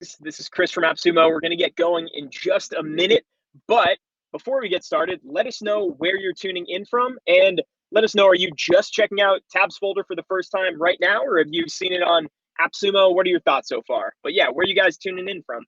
This is Chris from AppSumo. We're going to get going in just a minute, but before we get started, let us know where you're tuning in from, and let us know, are you just checking out TabsFolder for the first time right now, or have you seen it on AppSumo? What are your thoughts so far? But yeah, where are you guys tuning in from?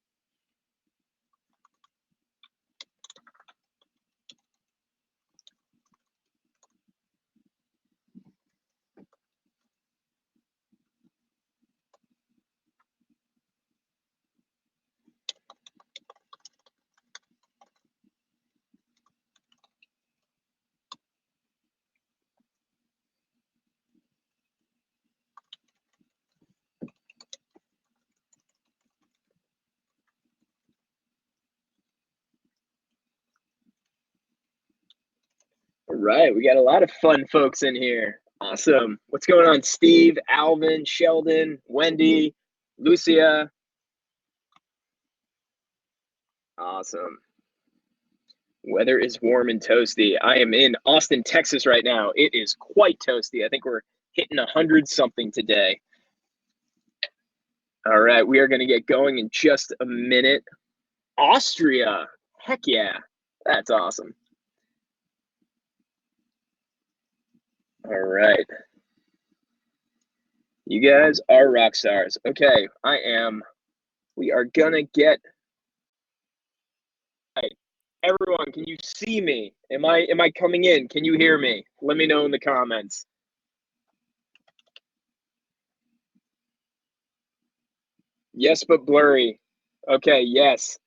All right, we got a lot of fun folks in here. Awesome. What's going on, Steve, Alvin, Sheldon, Wendy, Lucia? Awesome. Weather is warm and toasty. I am in Austin, Texas right now. It is quite toasty. I think we're hitting 100 something today. All right, we are going to get going in just a minute. Austria. Heck yeah. That's awesome. All right. You guys are rock stars. Okay, we are going to get. Everyone, can you see me? Am I coming in? Can you hear me? Let me know in the comments. Yes, but blurry. Okay, yes.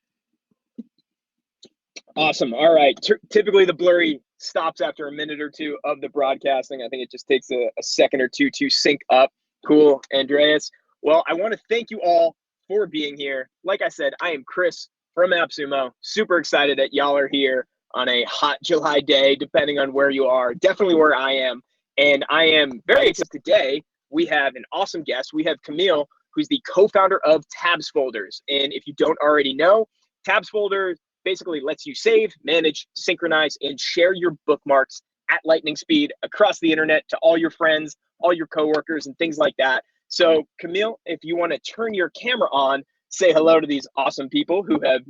Awesome. All right. Typically, the blurry stops after a minute or two of the broadcasting. I think it just takes a second or two to sync up. Cool, Andreas. Well, I want to thank you all for being here. Like I said, I am Chris from AppSumo. Super excited that y'all are here on a hot July day, depending on where you are. Definitely where I am. And I am very excited today. We have an awesome guest. We have Camille, who's the co-founder of TabsFolders. And if you don't already know, TabsFolders basically lets you save, manage, synchronize, and share your bookmarks at lightning speed across the internet to all your friends, all your coworkers, and things like that. So Camille, if you want to turn your camera on, say hello to these awesome people who have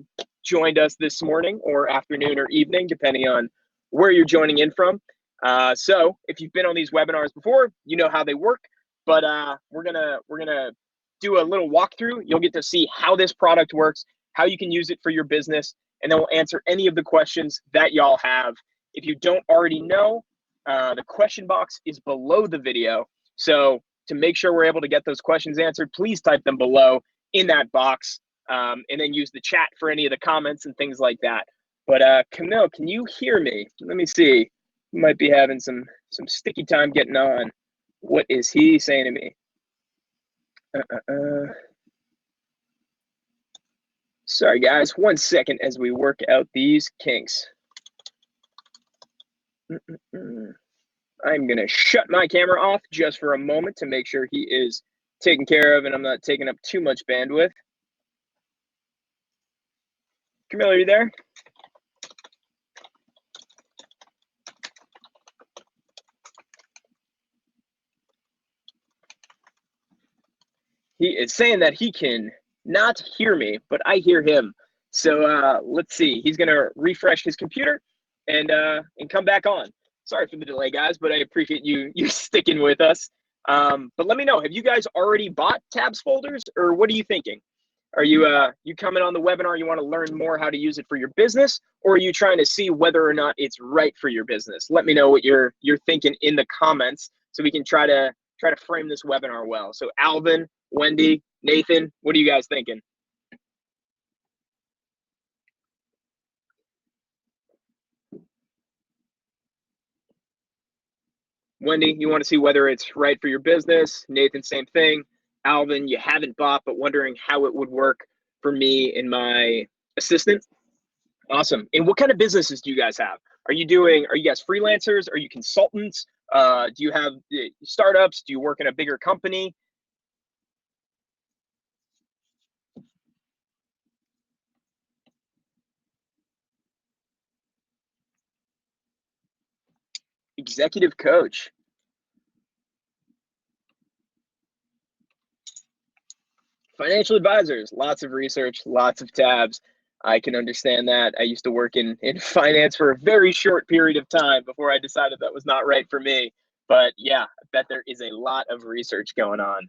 joined us this morning or afternoon or evening, depending on where you're joining in from. So if you've been on these webinars before, you know how they work, but we're gonna do a little walkthrough. You'll get to see how this product works, how you can use it for your business, and then we'll answer any of the questions that y'all have. If you don't already know, the question box is below the video. So to make sure we're able to get those questions answered, please type them below in that box, and then use the chat for any of the comments and things like that. But Camille, can you hear me? Let me see. You might be having some sticky time getting on. What is he saying to me? Sorry, guys. 1 second as we work out these kinks. I'm going to shut my camera off just for a moment to make sure he is taken care of and I'm not taking up too much bandwidth. Camille, are you there? He is saying that he can not hear me, but I hear him. So let's see. He's going to refresh his computer and come back on. Sorry for the delay, guys, but I appreciate you sticking with us. But let me know, have you guys already bought TabsFolders, or what are you thinking? Are you coming on the webinar, you want to learn more how to use it for your business, or are you trying to see whether or not it's right for your business? Let me know what you're thinking in the comments so we can try to frame this webinar well. So Alvin, Wendy, Nathan, what are you guys thinking? Wendy, you want to see whether it's right for your business. Nathan, same thing. Alvin, you haven't bought, but wondering how it would work for me and my assistant. Awesome. And what kind of businesses do you guys have? Are you guys freelancers? Are you consultants? Do you have startups? Do you work in a bigger company? Executive coach. Financial advisors, lots of research, lots of tabs. I can understand that. I used to work in finance for a very short period of time before I decided that was not right for me. But yeah, I bet there is a lot of research going on.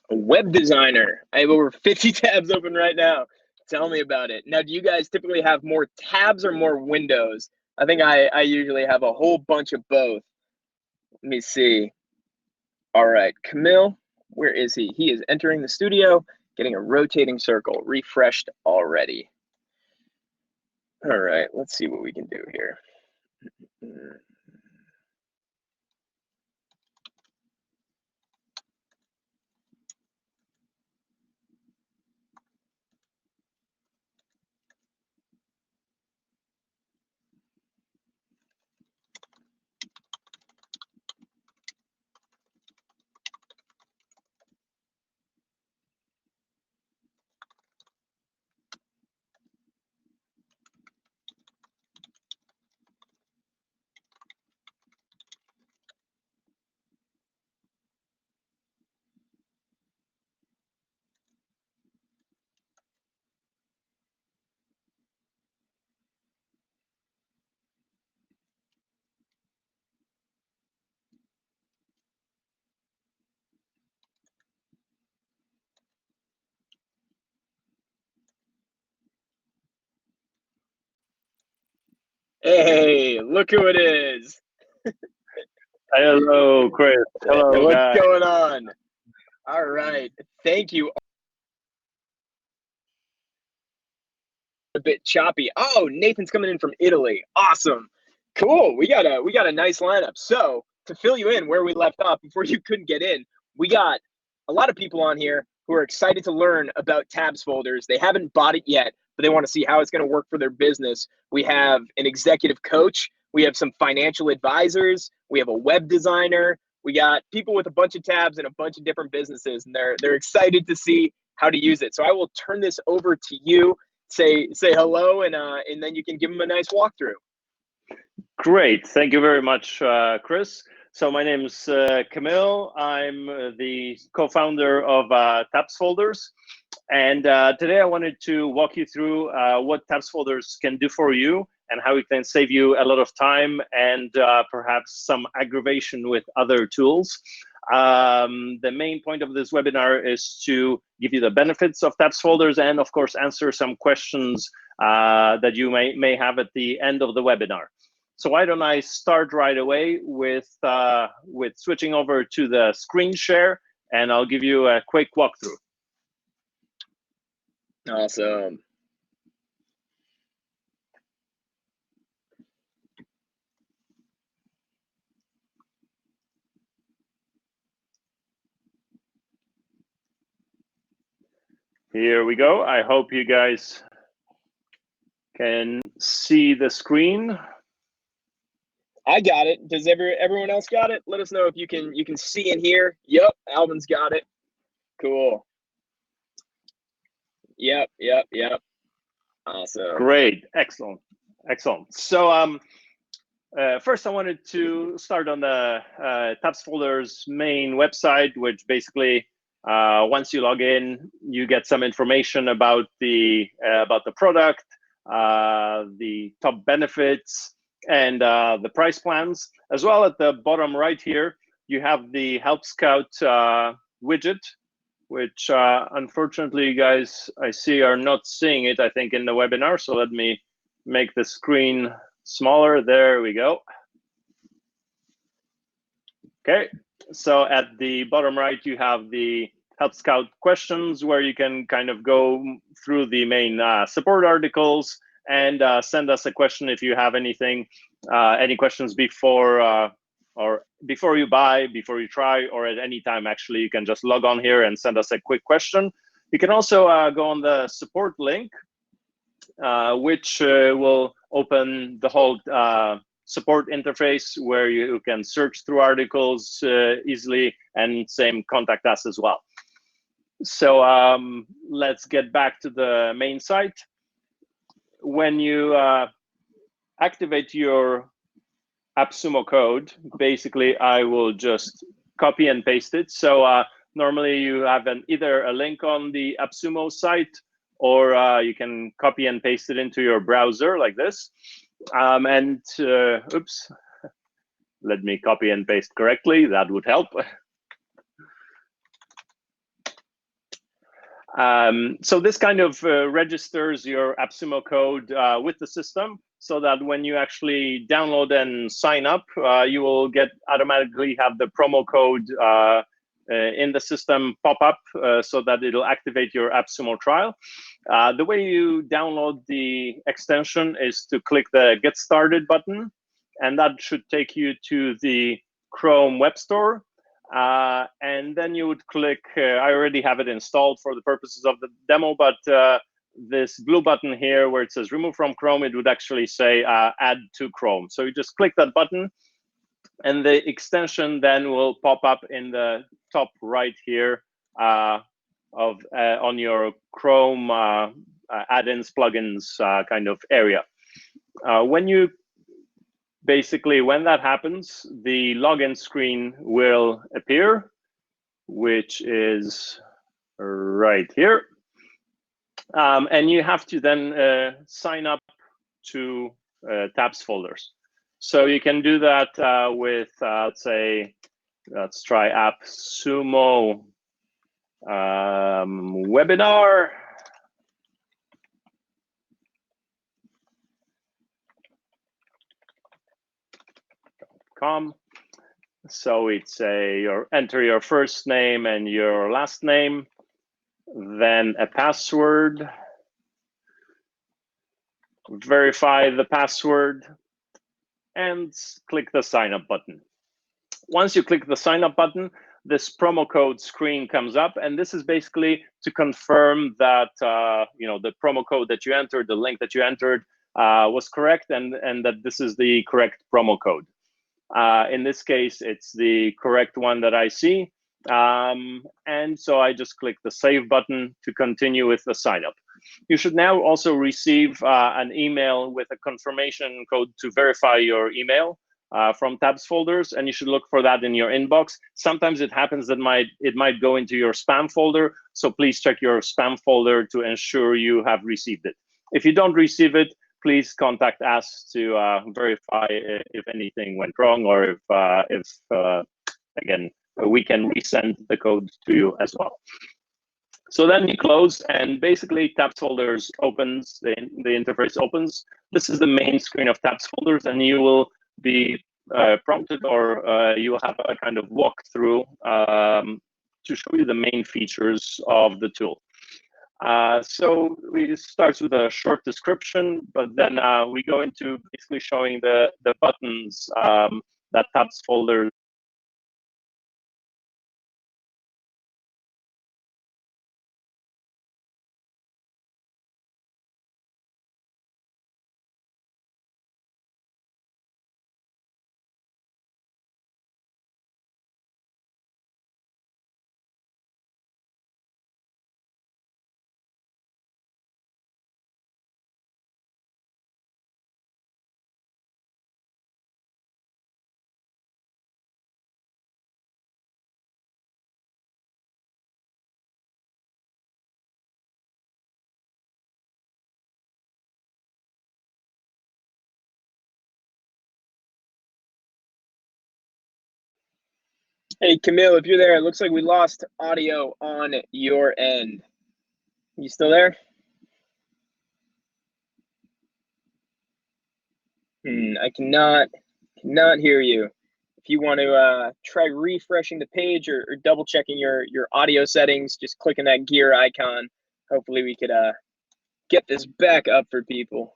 A web designer. I have over 50 tabs open right now. Tell me about it. Now, do you guys typically have more tabs or more windows? I think I usually have a whole bunch of both. Let me see. All right, Camille, where is he? He is entering the studio, getting a rotating circle, refreshed already. All right, let's see what we can do here. Hey, look who it is. Hello, Chris. Hello, What's guys. going on? All right, thank you. A bit choppy. Oh, Nathan's coming in from Italy. Awesome. Cool. We got a nice lineup. So to fill you in where we left off before you couldn't get in, we got a lot of people on here who are excited to learn about TabsFolders. They haven't bought it yet, but they want to see how it's going to work for their business. We have an executive coach. We have some financial advisors. We have a web designer. We got people with a bunch of tabs and a bunch of different businesses, and they're excited to see how to use it. So I will turn this over to you. Say hello, and then you can give them a nice walkthrough. Great, thank you very much, Chris. So my name is Camille. I'm the co-founder of TabsFolders, and today I wanted to walk you through what TabsFolders can do for you and how it can save you a lot of time and perhaps some aggravation with other tools. The main point of this webinar is to give you the benefits of TabsFolders and, of course, answer some questions that you may have at the end of the webinar. So why don't I start right away with switching over to the screen share, and I'll give you a quick walkthrough. Awesome. Here we go. I hope you guys can see the screen. I got it. Does everyone else got it? Let us know if you can see and hear. Yep, Alvin's got it. Cool. Yep. Awesome. Great, excellent. So first I wanted to start on the TabsFolders main website, which basically once you log in, you get some information about the product, the top benefits, and the price plans. As well, at the bottom right here, you have the Help Scout widget, which unfortunately, you guys, I see, are not seeing it, I think, in the webinar. So let me make the screen smaller. There we go. Okay, so at the bottom right, you have the Help Scout questions, where you can kind of go through the main support articles and send us a question if you have anything, any questions before before you buy, before you try, or at any time. Actually, you can just log on here and send us a quick question. You can also go on the support link, which will open the whole support interface where you can search through articles easily, and same contact us as well. So let's get back to the main site. When you activate your AppSumo code, basically I will just copy and paste it. So normally you have either a link on the AppSumo site, or you can copy and paste it into your browser like this. Oops, let me copy and paste correctly. That would help. So this kind of registers your AppSumo code with the system, so that when you actually download and sign up, you will automatically have the promo code in the system pop up, so that it'll activate your AppSumo trial. The way you download the extension is to click the Get Started button, and that should take you to the Chrome Web Store. And then you would click, I already have it installed for the purposes of the demo, but this blue button here where it says remove from Chrome, it would actually say add to Chrome. So you just click that button, and the extension then will pop up in the top right here on your Chrome add-ins, plugins kind of area. When that happens, the login screen will appear, which is right here. And you have to then sign up to TabsFolders. So you can do that with, let's try AppSumo webinar. So it's enter your first name and your last name, then a password, verify the password, and click the sign up button. Once you click the sign up button, this promo code screen comes up, and this is basically to confirm that the promo code that you entered, the link that you entered was correct, and that this is the correct promo code. In this case, it's the correct one that I see. And so I just click the save button to continue with the sign up. You should now also receive an email with a confirmation code to verify your email from TabsFolders, and you should look for that in your inbox. Sometimes it happens that it might go into your spam folder, so please check your spam folder to ensure you have received it. If you don't receive it, please contact us to verify if anything went wrong, or if again, we can resend the code to you as well. So then you close, and basically TabsFolders opens, the interface opens. This is the main screen of TabsFolders, and you will be prompted, or you will have a kind of walkthrough to show you the main features of the tool. So it starts with a short description, but then we go into basically showing the buttons that TabsFolders Hey, Camille, if you're there, it looks like we lost audio on your end. You still there? I cannot hear you. If you want to try refreshing the page or double checking your audio settings, just clicking that gear icon. Hopefully we could get this back up for people.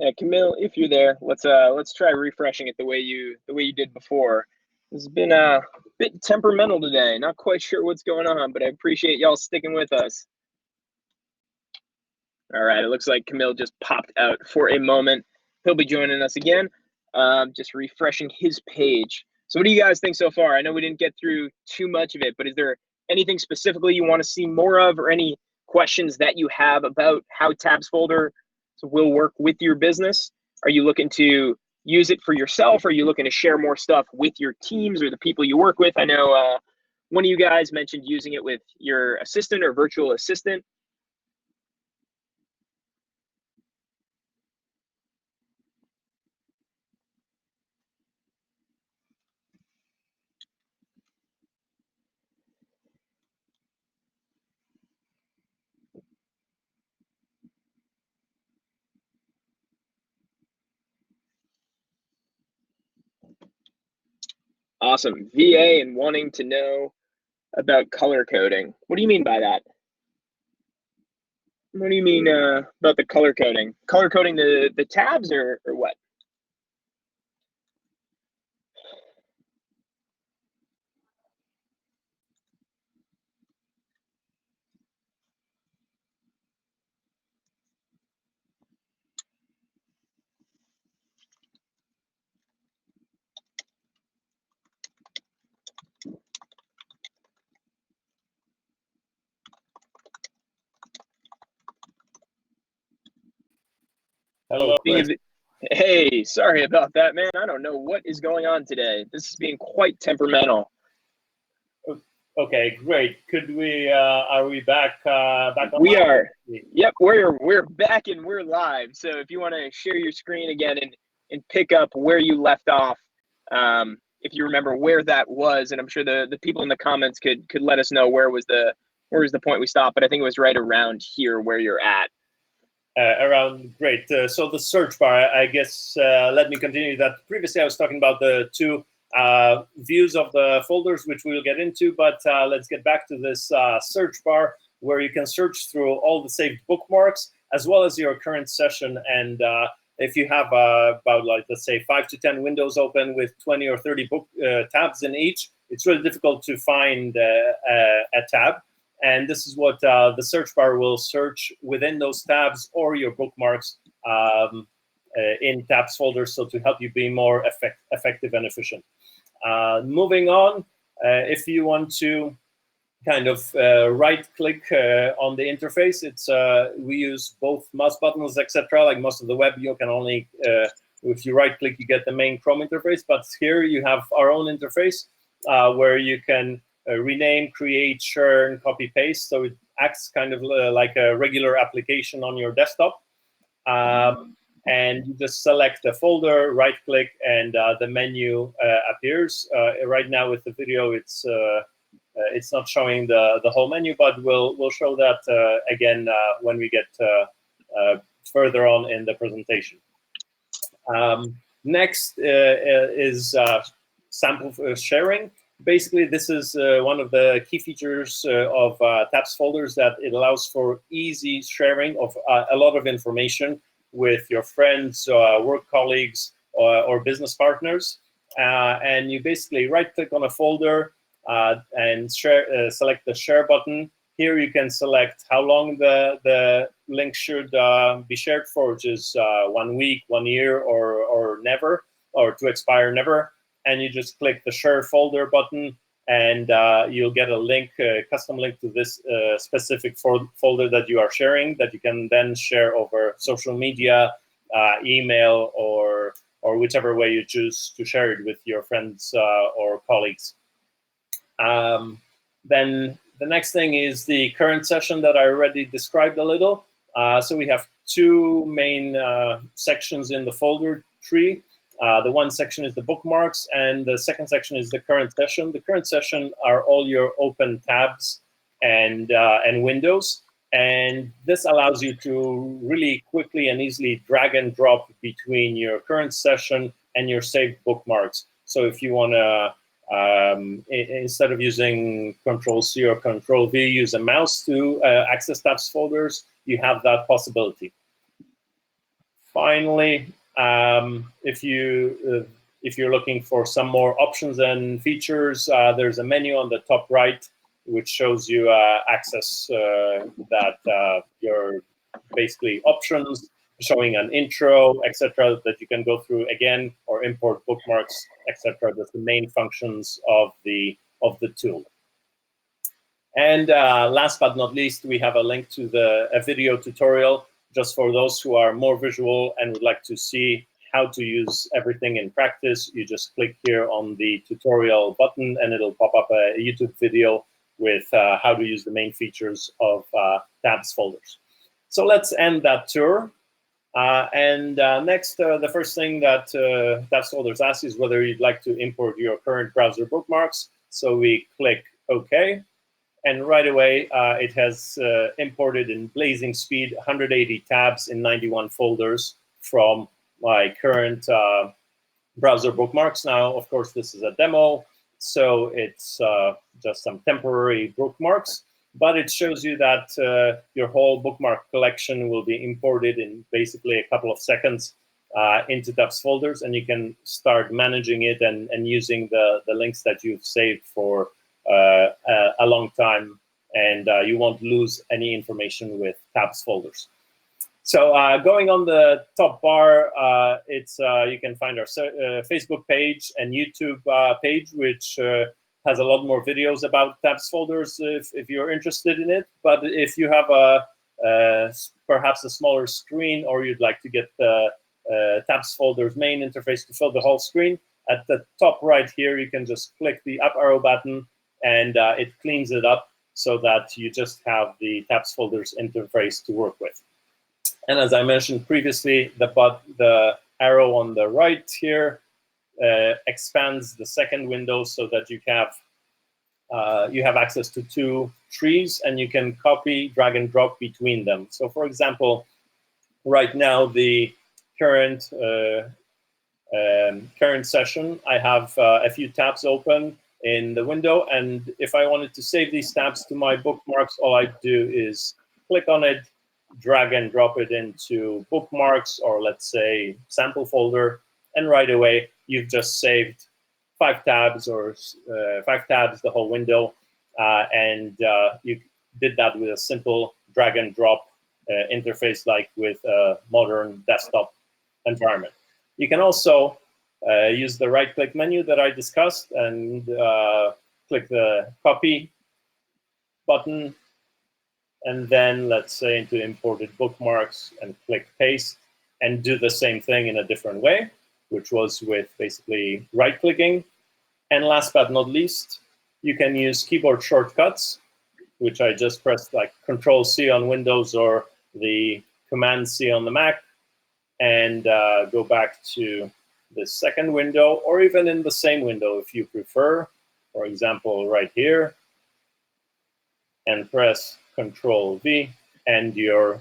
Yeah, Camille, if you're there, let's try refreshing it the way you did before. This has been a bit temperamental today. Not quite sure what's going on, but I appreciate y'all sticking with us. All right, it looks like Camille just popped out for a moment. He'll be joining us again. Just refreshing his page. So what do you guys think so far? I know we didn't get through too much of it, but is there anything specifically you want to see more of, or any questions that you have about how TabsFolders will work with your business? Are you looking to use it for yourself? Are you looking to share more stuff with your teams or the people you work with? I know one of you guys mentioned using it with your assistant or virtual assistant. Awesome. VA and wanting to know about color coding. What do you mean by that? What do you mean about the color coding? Color coding the tabs or what? Hello, Chris. Hey, sorry about that, man. I don't know what is going on today. This is being quite temperamental. Okay, great. Could we? Are we back? Back We online? are. Yep, we're back and we're live. So if you want to share your screen again and pick up where you left off, if you remember where that was, and I'm sure the people in the comments could let us know where was the point we stopped. But I think it was right around here where you're at. Around great. So the search bar, I guess. Let me continue that. Previously, I was talking about the two views of the folders, which we'll get into. But let's get back to this search bar, where you can search through all the saved bookmarks as well as your current session. And if you have about, like, let's say 5 to 10 windows open with 20 or 30 book tabs in each, it's really difficult to find a tab. And this is what the search bar will search within those tabs or your bookmarks in TabsFolders, so to help you be more effective and efficient. Moving on, if you want to kind of right-click on the interface, it's we use both mouse buttons, etc. Like most of the web, you can only, if you right-click, you get the main Chrome interface. But here you have our own interface where you can rename, create, share, and copy paste. So it acts kind of like a regular application on your desktop. And you just select the folder, right click, and the menu appears. Right now with the video, it's not showing the whole menu, but we'll show that again when we get further on in the presentation. Next is sample sharing. Basically, this is one of the key features of TabsFolders, that it allows for easy sharing of a lot of information with your friends, work colleagues, or business partners. And you basically right-click on a folder and select the share button. Here you can select how long the link should be shared for, which is 1 week, 1 year, or never, or to expire never. And you just click the share folder button, and you'll get a link, a custom link to this specific folder that you are sharing, that you can then share over social media, email, or whichever way you choose to share it with your friends or colleagues. Then the next thing is the current session that I already described a little. So we have two main sections in the folder tree. The one section is the bookmarks, and the second section is the current session. The current session are all your open tabs and windows, and this allows you to really quickly and easily drag and drop between your current session and your saved bookmarks. So if you want to, instead of using Control-C or Control-V, use a mouse to access TabsFolders, you have that possibility. Finally, if you're looking for some more options and features, there's a menu on the top right which shows you access that your basically options, showing an intro, etc., that you can go through again, or import bookmarks, etc. That's the main functions of the tool. And last but not least, we have a link to a video tutorial just for those who are more visual and would like to see how to use everything in practice. You just click here on the tutorial button and it'll pop up a YouTube video with how to use the main features of TabsFolders. So let's end that tour. Next, the first thing that TabsFolders asks is whether you'd like to import your current browser bookmarks. So we click OK. And right away, it has imported in blazing speed 180 tabs in 91 folders from my current browser bookmarks. Now, of course, this is a demo, so it's just some temporary bookmarks. But it shows you that your whole bookmark collection will be imported in basically a couple of seconds into TabsFolders, and you can start managing it and using the links that you've saved for a long time, and you won't lose any information with TabsFolders. So going on the top bar, you can find our Facebook page and YouTube page, which has a lot more videos about TabsFolders if you're interested in it. But if you have perhaps a smaller screen, or you'd like to get the TabsFolders main interface to fill the whole screen, at the top right here, you can just click the up arrow button, and it cleans it up so that you just have the TabsFolders interface to work with. And as I mentioned previously, the arrow on the right here expands the second window so that you have access to two trees, and you can copy, drag, and drop between them. So, for example, right now the current session, I have a few tabs open in the window, and if I wanted to save these tabs to my bookmarks, all I do is click on it, drag and drop it into bookmarks, or let's say sample folder, and right away you've just saved 5 tabs or 5 tabs, the whole window, and you did that with a simple drag and drop interface like with a modern desktop environment. You can also use the right-click menu that I discussed and click the copy button, and then let's say into imported bookmarks and click paste, and do the same thing in a different way, which was with basically right-clicking. And last but not least, you can use keyboard shortcuts, which I just pressed, like Control-C on Windows or the Command-C on the Mac, and go back to the second window, or even in the same window if you prefer. For example, right here, and press Control-V, and your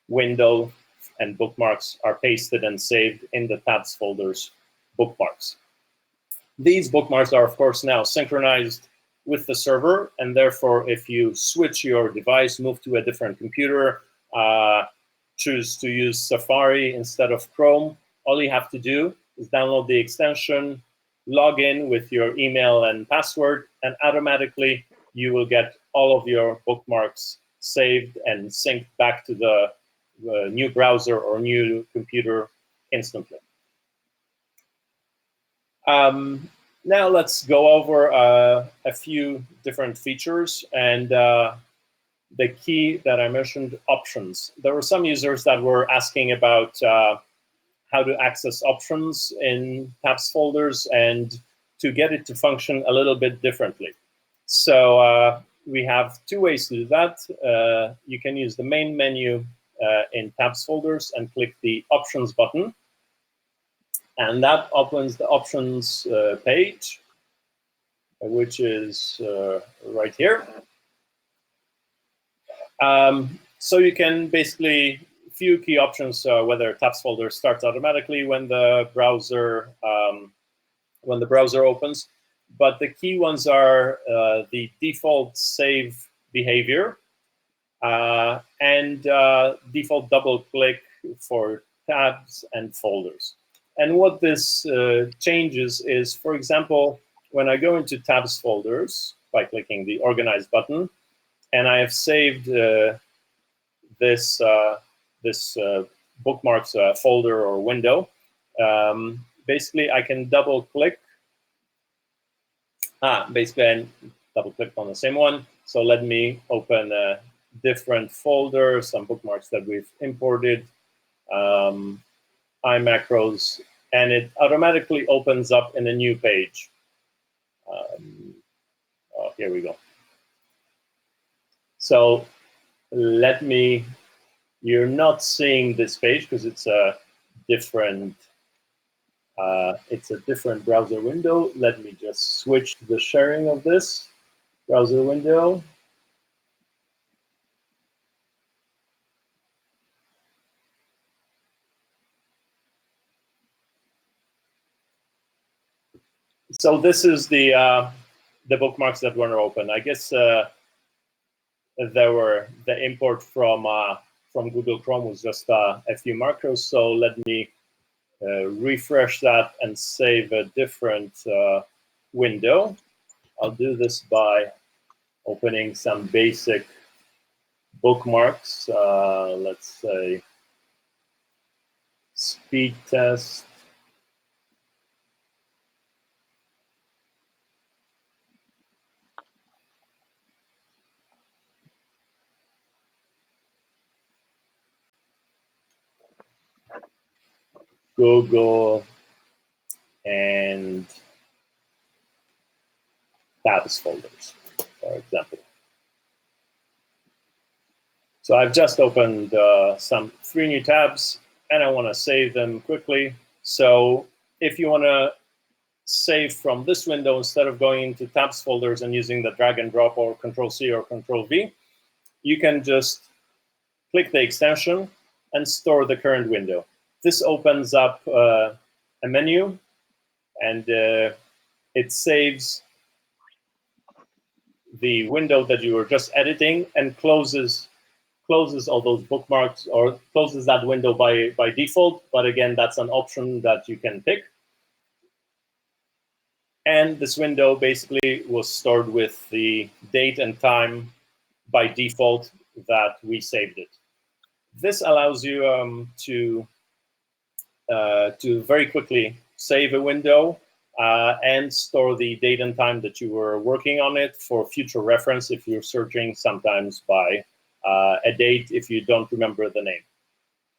window and bookmarks are pasted and saved in the TabsFolders bookmarks. These bookmarks are, of course, now synchronized with the server, and therefore, if you switch your device, move to a different computer, choose to use Safari instead of Chrome, all you have to do is download the extension, log in with your email and password, and automatically you will get all of your bookmarks saved and synced back to the new browser or new computer instantly. Now let's go over a few different features, and the key that I mentioned, options. There were some users that were asking about how to access options in TabsFolders and to get it to function a little bit differently. So we have 2 ways to do that. You can use the main menu in TabsFolders and click the Options button. And that opens the Options page, which is right here. So you can basically, few key options, whether TabsFolders starts automatically when the browser opens. But the key ones are the default save behavior and default double click for tabs and folders. And what this changes is, for example, when I go into tabs folders by clicking the organize button, and I have saved this bookmarks folder or window, basically I can double click. Basically I double click on the same one. So let me open a different folder, some bookmarks that we've imported, iMacros, and it automatically opens up in a new page. Here we go. So let me, you're not seeing this page because it's a different browser window. Let me just switch to the sharing of this browser window. So this is the bookmarks that were open. I guess the import from Google Chrome was just a few macros. So let me refresh that and save a different window. I'll do this by opening some basic bookmarks. Let's say speed test. Google and TabsFolders, for example. So I've just opened 3 new tabs, and I want to save them quickly. So if you want to save from this window instead of going into TabsFolders and using the drag and drop or Control-C or Control-V, you can just click the extension and store the current window. This opens up a menu, and it saves the window that you were just editing and closes all those bookmarks, or closes that window by default. But again, that's an option that you can pick. And this window basically was stored with the date and time by default that we saved it. This allows you to very quickly save a window and store the date and time that you were working on it for future reference if you're searching sometimes by a date if you don't remember the name.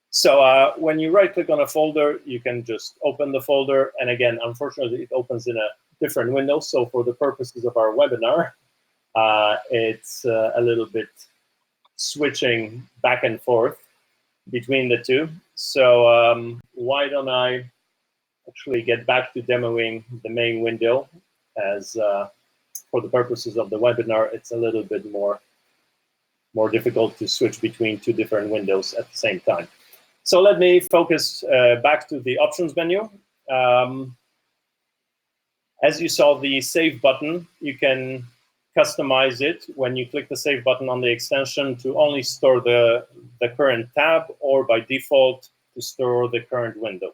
So when you right-click on a folder, you can just open the folder. And again, unfortunately, it opens in a different window. So for the purposes of our webinar, it's a little bit switching back and forth between the two. So why don't I actually get back to demoing the main window, as for the purposes of the webinar, it's a little bit more difficult to switch between 2 different windows at the same time. So let me focus back to the options menu. As you saw, the save button, you can customize it when you click the save button on the extension to only store the current tab, or by default to store the current window.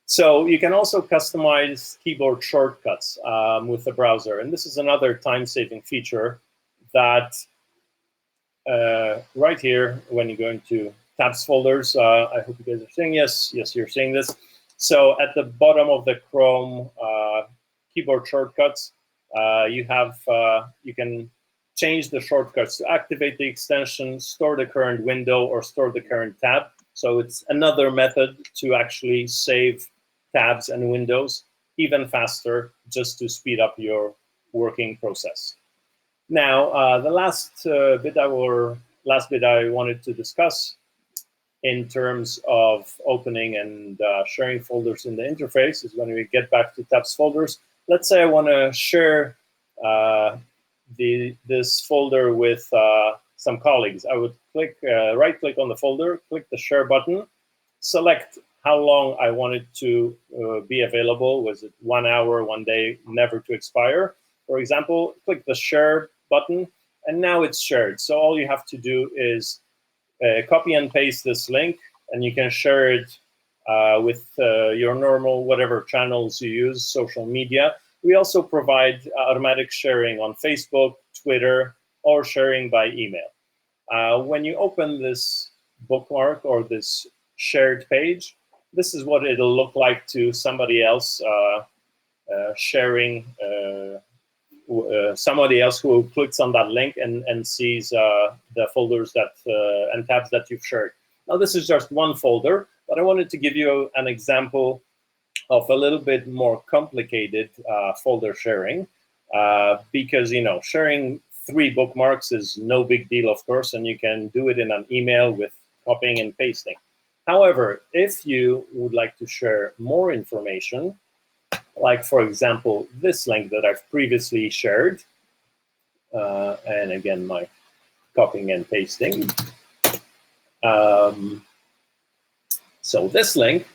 So you can also customize keyboard shortcuts with the browser. And this is another time-saving feature that right here, when you go into tabs folders, I hope you guys are seeing, yes, you're seeing this. So at the bottom of the Chrome keyboard shortcuts, you can change the shortcuts to activate the extension, store the current window, or store the current tab. So it's another method to actually save tabs and windows even faster, just to speed up your working process. Now, the last bit I wanted to discuss in terms of opening and sharing folders in the interface is when we get back to tabs folders. Let's say I want to share this folder with some colleagues. I would right-click on the folder, click the share button, select how long I want it to be available. Was it 1 hour, 1 day, never to expire? For example, click the share button, and now it's shared. So all you have to do is copy and paste this link and you can share it with your normal whatever channels you use, social media. We also provide automatic sharing on Facebook, Twitter, or sharing by email. When you open this bookmark or this shared page, this is what it'll look like to somebody else sharing, somebody else who clicks on that link and sees the folders that and tabs that you've shared. Now, this is just one folder, but I wanted to give you an example of a little bit more complicated folder sharing, because sharing 3 bookmarks is no big deal, of course, and you can do it in an email with copying and pasting. However, if you would like to share more information, like, for example, this link that I've previously shared, and again, my copying and pasting. So this link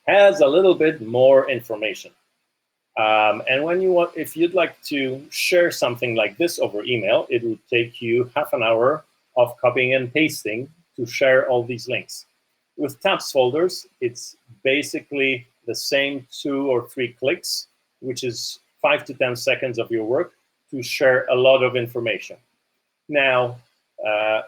has a little bit more information. And if you'd like to share something like this over email, it would take you half an hour of copying and pasting to share all these links. With TabsFolders, it's basically the same 2 or 3 clicks, which is 5 to 10 seconds of your work to share a lot of information. Now,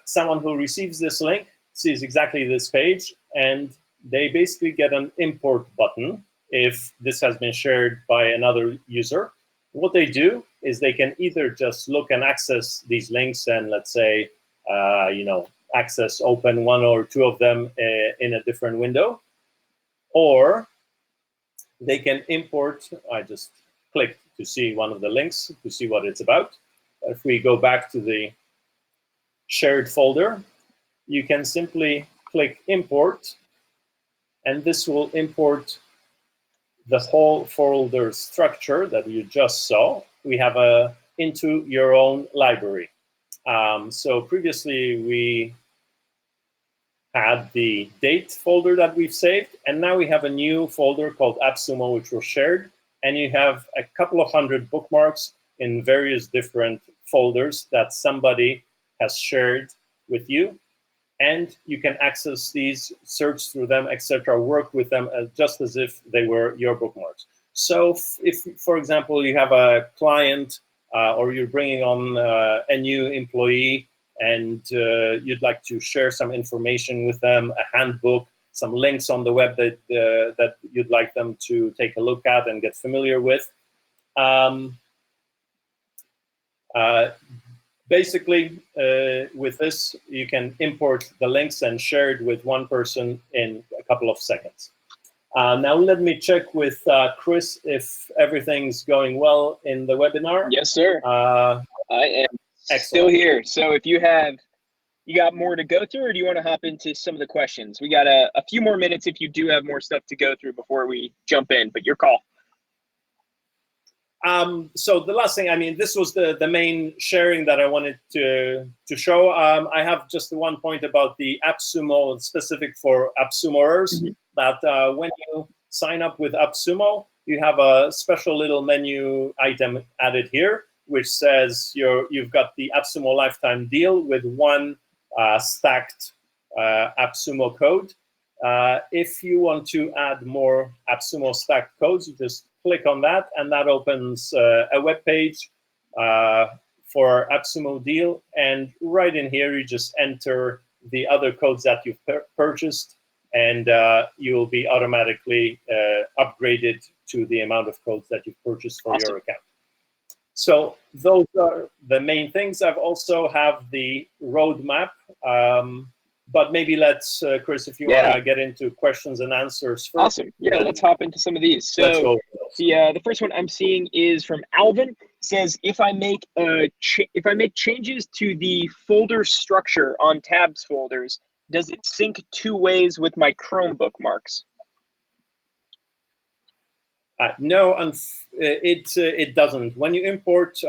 someone who receives this link sees exactly this page, and they basically get an import button if this has been shared by another user. What they do is they can either just look and access these links and, let's say, access, open 1 or 2 of them in a different window, or they can import. I just clicked to see one of the links to see what it's about. If we go back to the shared folder, you can simply click import, and this will import the whole folder structure that you just saw. We have into your own library. So previously we had the date folder that we've saved, and now we have a new folder called AppSumo, which was shared, and you have a couple of hundred bookmarks in various different folders that somebody has shared with you, and you can access these, search through them, etc., work with them just as if they were your bookmarks. So if, for example, you have a client or you're bringing on a new employee and you'd like to share some information with them, a handbook, some links on the web that you'd like them to take a look at and get familiar with. Basically, with this, you can import the links and share it with one person in a couple of seconds. Now, let me check with Chris if everything's going well in the webinar. Yes, sir. I am excellent. Still here. So if you got more to go through, or do you want to hop into some of the questions? We got a few more minutes if you do have more stuff to go through before we jump in, but your call. So the last thing, this was the main sharing that I wanted to show. I have just one point about the AppSumo, specific for AppSumoers, that when you sign up with AppSumo, you have a special little menu item added here, which says you've got the AppSumo lifetime deal with 1 stacked AppSumo code. If you want to add more AppSumo stacked codes, you just click on that, and that opens a web page for AppSumo deal. And right in here, you just enter the other codes that you've purchased, and you'll be automatically upgraded to the amount of codes that you've purchased for your account. So those are the main things. I've also have the roadmap. But maybe let's, Chris, if you want to get into questions and answers first. Awesome. Yeah, let's hop into some of these. So the first one I'm seeing is from Alvin. Says, if I make changes to the folder structure on TabsFolders, does it sync 2 ways with my Chrome bookmarks? No, it doesn't. When you import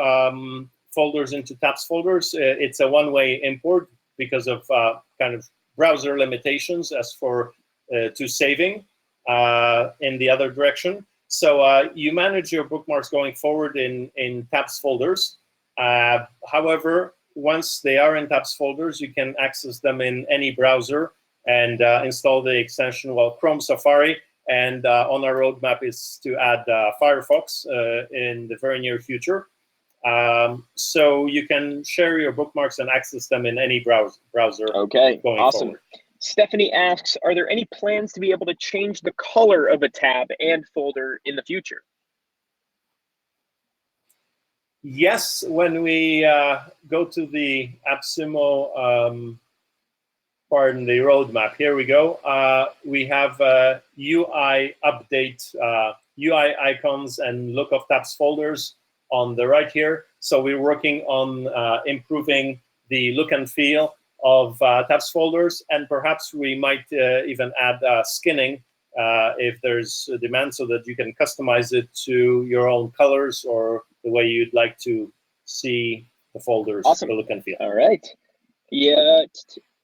folders into TabsFolders, it's a one-way import because of kind of browser limitations as for to saving in the other direction. So you manage your bookmarks going forward in TabsFolders. However, once they are in TabsFolders, you can access them in any browser and install the extension, well, Chrome Safari. And on our roadmap is to add Firefox in the very near future. So you can share your bookmarks and access them in any browser. Okay, going awesome. forward. Stephanie asks, are there any plans to be able to change the color of a tab and folder in the future? Yes, when we go to the AppSumo, pardon the roadmap, here we go. We have UI update, UI icons and look of TabsFolders on the right here. So we're working on improving the look and feel of TabsFolders, and perhaps we might even add skinning if there's a demand, so that you can customize it to your own colors or the way you'd like to see the folders. Awesome. The look and feel. All right. Yeah.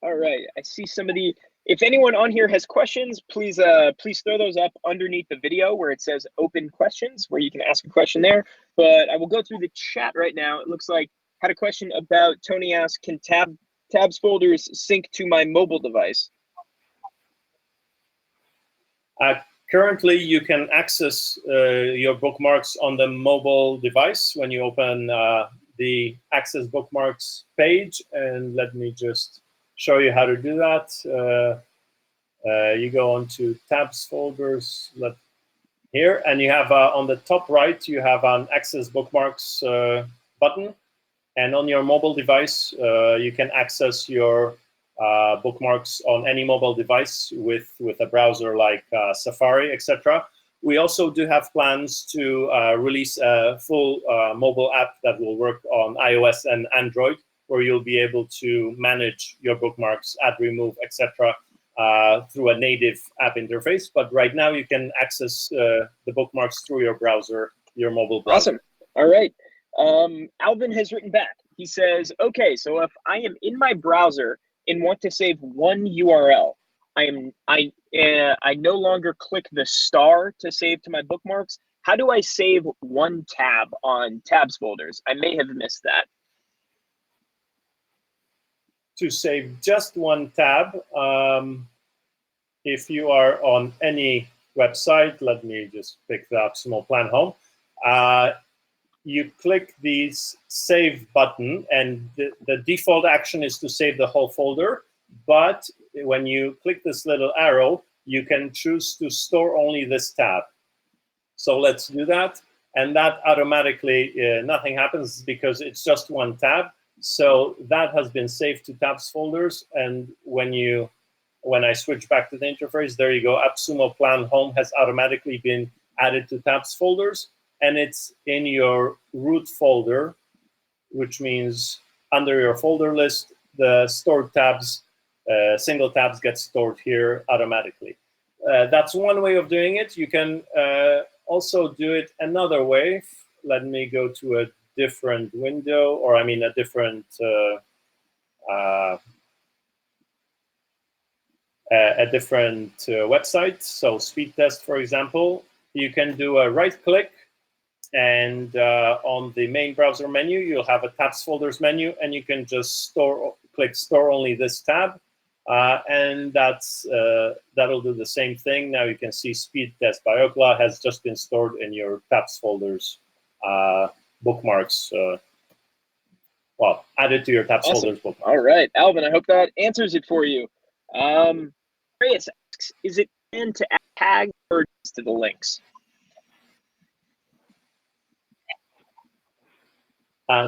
All right. I see somebody. If anyone on here has questions, please throw those up underneath the video where it says open questions, where you can ask a question there. But I will go through the chat right now. It looks like had a question about, Tony asked, can TabsFolders sync to my mobile device? Currently, you can access your bookmarks on the mobile device when you open the Access Bookmarks page. And let me just show you how to do that. You go on to TabsFolders here, and you have on the top right, you have an Access Bookmarks button. And on your mobile device, you can access your bookmarks on any mobile device with a browser like Safari, etc. We also do have plans to release a full mobile app that will work on iOS and Android, where you'll be able to manage your bookmarks, add, remove, etc. Through a native app interface. But right now, you can access the bookmarks through your browser, your mobile browser. Awesome. All right. Alvin has written back. He says, okay, so if I am in my browser and want to save one URL, I no longer click the star to save to my bookmarks. How do I save one tab on TabsFolders? I may have missed that. To save just one tab, if you are on any website, let me just pick the AppSumo Plan Home. You click the Save button, and the default action is to save the whole folder. But when you click this little arrow, you can choose to store only this tab. So let's do that. And that automatically, nothing happens because it's just one tab. So that has been saved to TabsFolders. And when I switch back to the interface, there you go. AppSumo Plan Home has automatically been added to TabsFolders. And it's in your root folder, which means under your folder list, the stored tabs, single tabs get stored here automatically. That's one way of doing it. You can also do it another way. Let me go to a different window, or I mean a different website. So speed test, for example, you can do a right click, and on the main browser menu, you'll have a TabsFolders menu, and you can just click store only this tab, and that'll do the same thing. Now you can see speed test by Ookla has just been stored in your TabsFolders bookmarks. Well, added to your TabsFolders Awesome. bookmarks. All right, Alvin, I hope that answers it for you. Chris asks, is it planned to add tags or just to the links?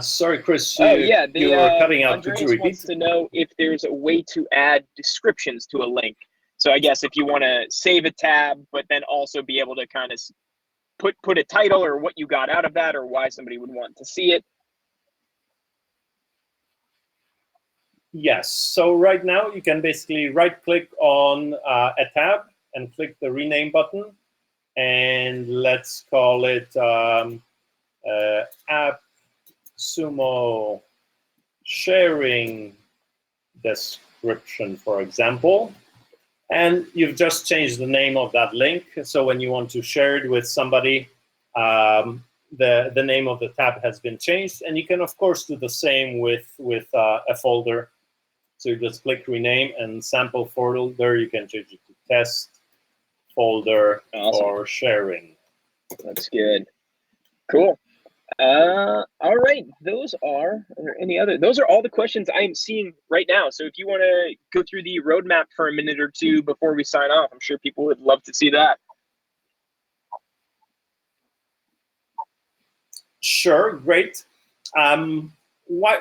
Sorry, Chris, you were cutting out. Andreas Could you repeat? wants to know if there's a way to add descriptions to a link. So I guess if you want to save a tab, but then also be able to kind of put a title or what you got out of that, or why somebody would want to see it. Yes. So right now, you can basically right-click on a tab and click the rename button, and let's call it AppSumo sharing description, for example. And you've just changed the name of that link. So when you want to share it with somebody, the name of the tab has been changed. And you can, of course, do the same with a folder. So you just click rename and sample folder. You can change it to test folder for sharing. That's good. Cool. All right. Are there any other? Those are all the questions I am seeing right now. So if you want to go through the roadmap for a minute or two before we sign off, I'm sure people would love to see that. Sure, great.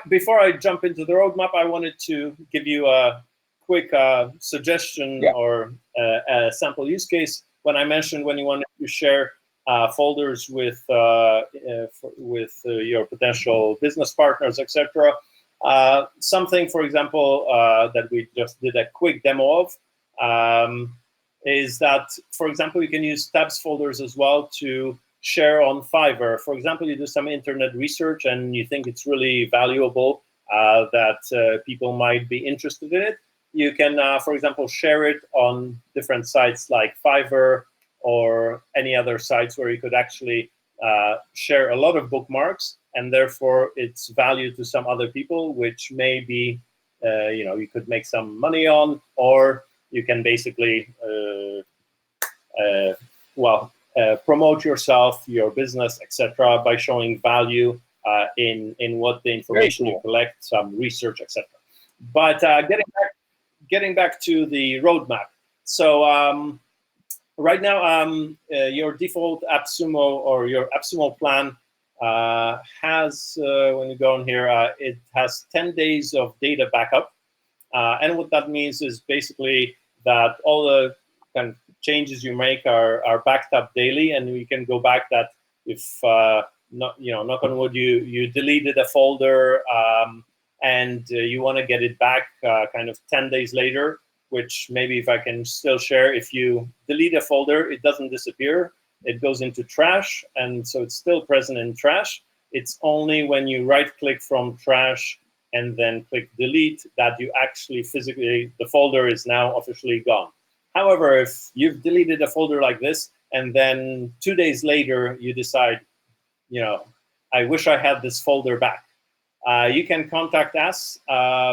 Before I jump into the roadmap, I wanted to give you a quick suggestion or a sample use case. When I mentioned when you wanted to share folders with your potential business partners, etc. Something, for example, that we just did a quick demo of is that, for example, you can use TabsFolders as well to share on Fiverr. For example, you do some internet research and you think it's really valuable that people might be interested in it. You can, for example, share it on different sites like Fiverr or any other sites where you could actually share a lot of bookmarks, and therefore it's value to some other people, which maybe you could make some money on, or you can basically promote yourself, your business, etc., by showing value in what the information you collect, some research, etc. But getting back to the roadmap. So right now, your default AppSumo or your AppSumo plan has, when you go in here, it has 10 days of data backup. And what that means is basically that all the kind of changes you make are backed up daily, and we can go back that if, knock on wood, you deleted a folder and you want to get it back kind of 10 days later, which maybe if I can still share, if you delete a folder, it doesn't disappear. It goes into trash, and so it's still present in trash. It's only when you right-click from trash and then click delete that you actually physically, the folder is now officially gone. However, if you've deleted a folder like this, and then 2 days later you decide, I wish I had this folder back, you can contact us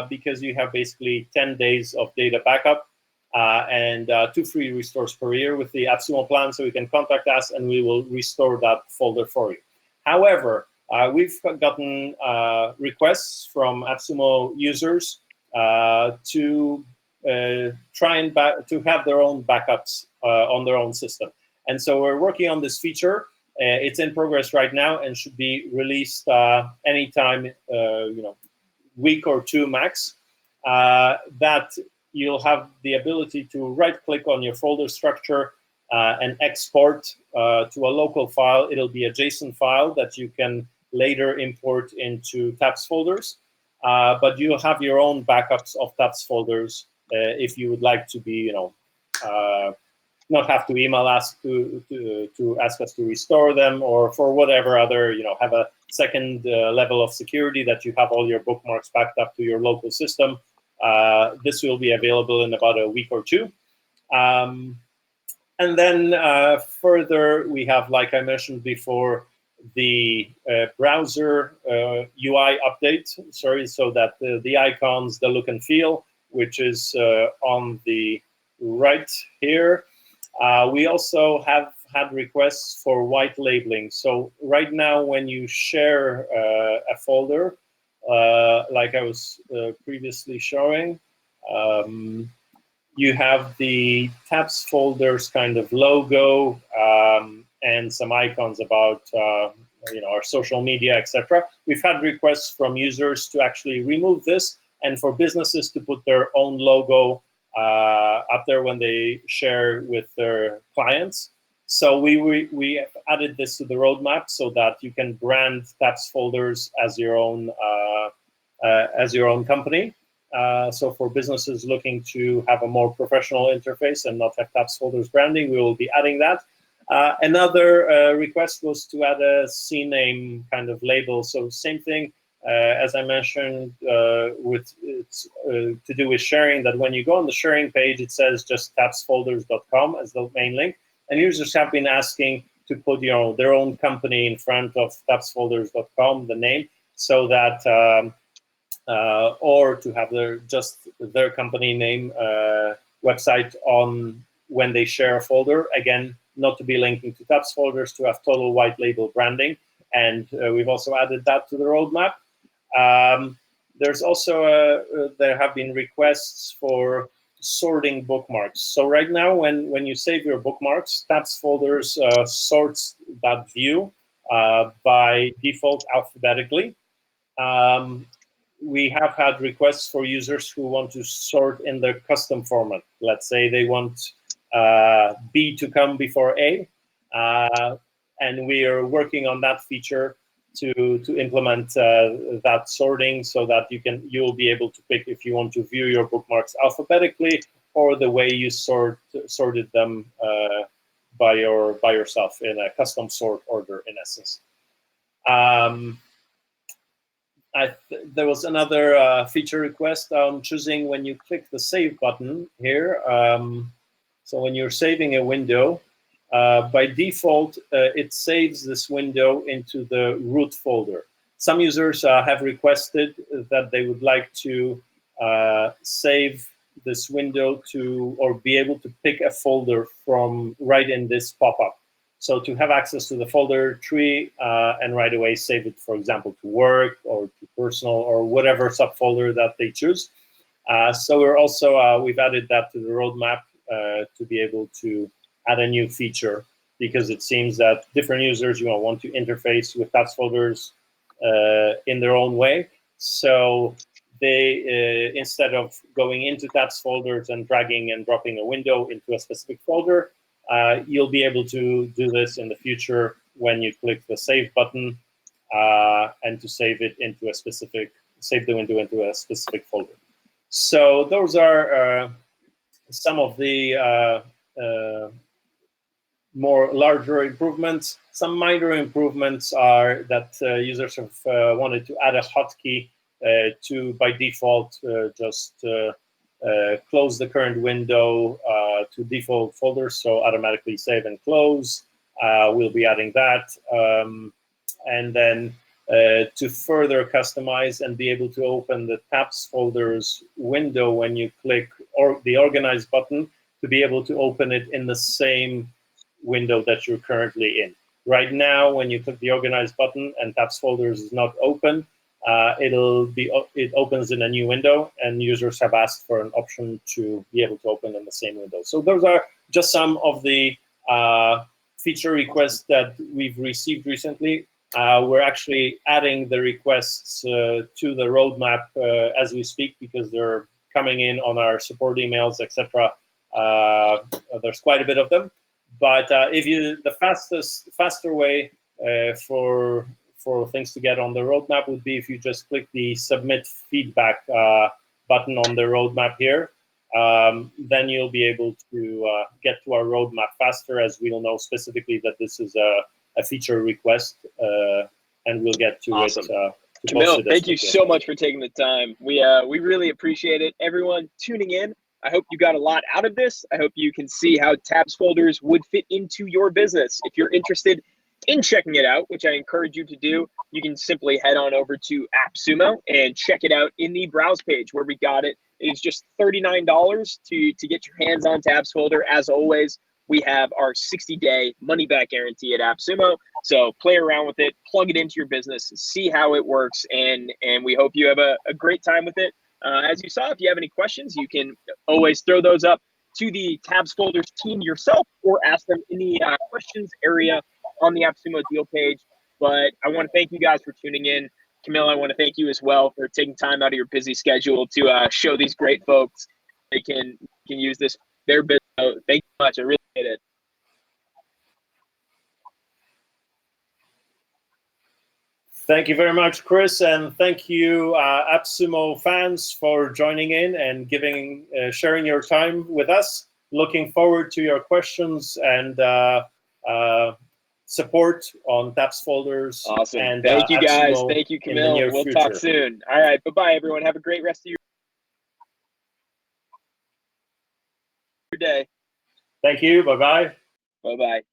because you have basically 10 days of data backup and 2 free restores per year with the AppSumo plan. So you can contact us and we will restore that folder for you. However, we've gotten requests from AppSumo users to try and to have their own backups on their own system. And so we're working on this feature. It's in progress right now and should be released anytime, week or two max. That you'll have the ability to right-click on your folder structure and export to a local file. It'll be a JSON file that you can later import into TabsFolders. But you'll have your own backups of TabsFolders if you would like to be, not have to email us to ask us to restore them, or for whatever other, have a second level of security that you have all your bookmarks backed up to your local system. This will be available in about a week or two. And then further, we have, like I mentioned before, the browser UI update, so that the icons, the look and feel, which is on the right here. We also have had requests for white labeling. So right now, when you share a folder, like I was previously showing, you have the TabsFolders kind of logo and some icons about our social media, etc. We've had requests from users to actually remove this, and for businesses to put their own logo up there when they share with their clients. So we added this to the roadmap so that you can brand TabsFolders as your own company. So for businesses looking to have a more professional interface and not have TabsFolders branding, we will be adding that. Another request was to add a CNAME kind of label. So same thing. As I mentioned, to do with sharing, that when you go on the sharing page, it says just TabsFolders.com as the main link. And users have been asking to put their own company in front of TabsFolders.com, the name, so that or to have just their company name website on when they share a folder. Again, not to be linking to TabsFolders, to have total white label branding. And we've also added that to the roadmap. There's also there have been requests for sorting bookmarks. So right now, when you save your bookmarks, TabsFolders sorts that view by default alphabetically. We have had requests for users who want to sort in their custom format. Let's say they want B to come before A, and we are working on that feature to implement that sorting, so that you'll be able to pick if you want to view your bookmarks alphabetically or the way you sorted them by yourself in a custom sort order, in essence. There was another feature request on choosing when you click the save button here. So when you're saving a window, by default, it saves this window into the root folder. Some users have requested that they would like to save this window or be able to pick a folder from right in this pop-up. So to have access to the folder tree and right away save it, for example, to work or to personal or whatever subfolder that they choose. So we've added that to the roadmap to be able to add a new feature, because it seems that different users want to interface with TabsFolders in their own way. So they, instead of going into TabsFolders and dragging and dropping a window into a specific folder, you'll be able to do this in the future when you click the save button and to save the window into a specific folder. So those are some of the more larger improvements. Some minor improvements are that users have wanted to add a hotkey to, by default, just close the current window to default folders, so automatically save and close. We'll be adding that. And then to further customize and be able to open the TabsFolders window when you click the Organize button, to be able to open it in the same window that you're currently in. Right now, when you click the Organize button and TabsFolders is not open, it opens in a new window, and users have asked for an option to be able to open in the same window. So those are just some of the feature requests that we've received recently. We're actually adding the requests to the roadmap as we speak, because they're coming in on our support emails, etc. There's quite a bit of them. But the faster way for things to get on the roadmap would be if you just click the submit feedback button on the roadmap here. Then you'll be able to get to our roadmap faster, as we'll know specifically that this is a feature request, and we'll get to Awesome. it. Camille, thank you so much for taking the time. We really appreciate it. Everyone tuning in, I hope you got a lot out of this. I hope you can see how TabsFolders would fit into your business. If you're interested in checking it out, which I encourage you to do, you can simply head on over to AppSumo and check it out in the browse page where we got it. It's just $39 to get your hands on TabsFolder. As always, we have our 60-day money-back guarantee at AppSumo. So play around with it, plug it into your business, see how it works, and we hope you have a great time with it. As you saw, if you have any questions, you can always throw those up to the TabsFolders team yourself, or ask them in the questions area on the AppSumo deal page. But I want to thank you guys for tuning in. Camille, I want to thank you as well for taking time out of your busy schedule to show these great folks they can use this their business. So thank you much. I really appreciate it. Thank you very much, Chris, and thank you, AppSumo fans, for joining in and sharing your time with us. Looking forward to your questions and support on TabsFolders. Awesome. And thank you, guys. AppSumo Thank you, Camille. We'll talk soon. All right. Bye-bye, everyone. Have a great rest of your day. Thank you. Bye-bye. Bye-bye.